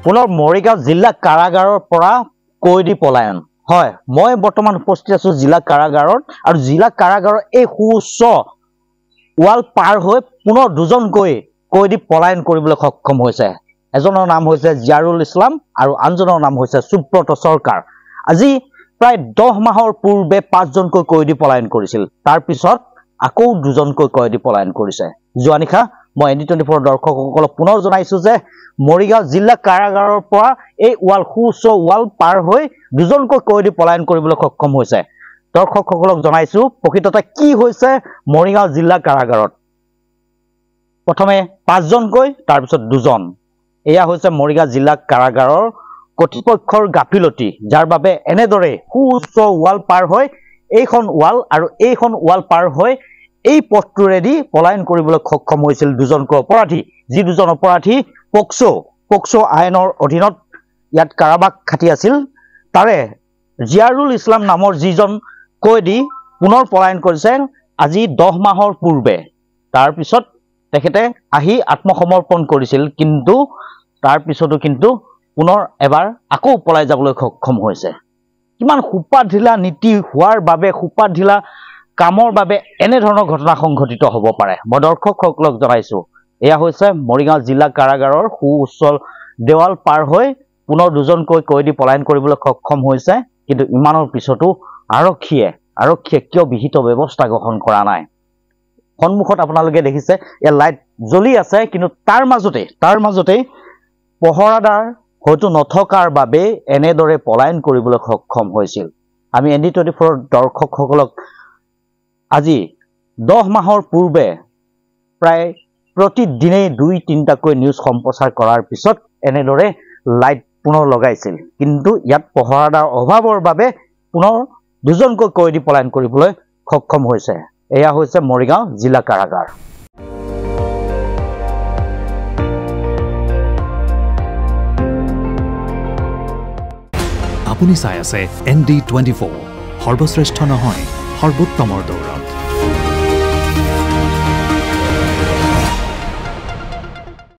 পুনৰ মৰিগাঁও জিলা কাৰাগাৰৰ পৰা কৈদি পলায়ন হয় মই বৰ্তমান উপস্থিত আছো জিলা কাৰাগাৰত আৰু জিলা কাৰাগাৰৰ এই সুউচ্চ ওয়াল পাৰ হৈ পুনৰ দুজনকৈ কৈদি পলায়ন কৰিবলৈ সক্ষম হৈছে এজনৰ নাম হৈছে জিয়াৰুল ইছলাম আৰু আনজনৰ নাম হৈছে সুব্ৰত সৰকাৰ আজি প্ৰায় 10 মাহৰ পূৰ্বে 5 জনকৈ কৈদি পলায়ন কৰিছিল তাৰ পিছত আকৌ দুজনকৈ কৈদি পলায়ন কৰিছে জোৱানিখা মই ND24 দৰ্শকসকলক পুনৰ জনাইছো যে মৰিগাঁও জিলা কাৰাগাৰৰ পৰা এই ওয়াল সুউচ্চ ওয়াল পাৰ হৈ দুজনকৈ কৈদি পলায়ন কৰিবলৈ সক্ষম হৈছে দৰ্শকসকলক জনাইছো প্ৰকৃততে কি হৈছে মৰিগাঁও জিলা কাৰাগাৰত প্ৰথমে 5 জনকৈ তাৰ পিছত দুজন এয়া হৈছে মৰিগাঁও জিলা কাৰাগাৰৰ কৰ্তৃপক্ষৰ গাফিলতি যাৰ বাবে এনেদৰে সুউচ্চ ওয়াল পাৰ হৈ এইখন ওয়াল আৰু এইখন ওয়াল পাৰ হৈ এই পথটোৰেদি পলায়ন কৰিবলৈ সক্ষম হৈছিল দুজনকৈ অপৰাধী যি দুজন অপৰাধী পক্সো আইনৰ অধীনত ইয়াত কাৰাবাস খাটি আছিল তাৰে জিয়াৰুল ইছলাম নামৰ যিজন কৈদি পুনৰ পলায়ন কৰিছে আজি 10 মাহৰ পূৰ্বে তাৰ পিছত তেখেতে আহি আত্মসমৰ্পণ কৰিছিল কিন্তু তাৰ পিছতো কিন্তু পুনৰ এবাৰ আকৌ পলাই যাবলৈ সক্ষম হৈছে কিমান সুপাঢিলা নীতি হোৱাৰ বাবে সুপাঢিলা কামৰ বাবে এনে ধৰণৰ ঘটনা সংঘটিত হ'ব পাৰে মই দৰ্শকসকলক জনাইছো এয়া হৈছে মৰিগাঁও জিলা কাৰাগাৰৰ সুউচ্চ দেৱাল পাৰ হৈ পুনৰ দুজনকৈ কৈদি পলায়ন কৰিবলৈ সক্ষম হৈছে কিন্তু ইমানৰ পিছতো আৰক্ষীয়ে কিয় বিহিত ব্যৱস্থা গ্ৰহণ কৰা নাই সন্মুখত আপোনালোকে দেখিছে এ লাইট জ্বলি আছে কিন্তু তাৰ মাজতে পহৰাদাৰ হয়তো নথকাৰ বাবে এনেদৰে পলায়ন কৰিবলৈ সক্ষম হৈছিল আমি ND24 দৰ্শকসকলক আজি 10 মাহৰ পূৰ্বে প্ৰায় প্ৰতিদিনেই 2-3টাকৈ নিউজ সম্প্ৰচাৰ কৰাৰ পিছত এনেদৰে লাইট পুনৰ লগাইছিল কিন্তু ইয়াত পহৰাদাৰ অভাৱৰ বাবে পুনৰ দুজনকৈ কৈদি পলায়ন কৰিবলৈ সক্ষম হৈছে এয়া হৈছে মৰিগাঁও জিলা কাৰাগাৰ আপুনি চাই আছে ND24 সৰ্বশ্ৰেষ্ঠ নহয় সৰ্বোত্তমৰ দৌৰত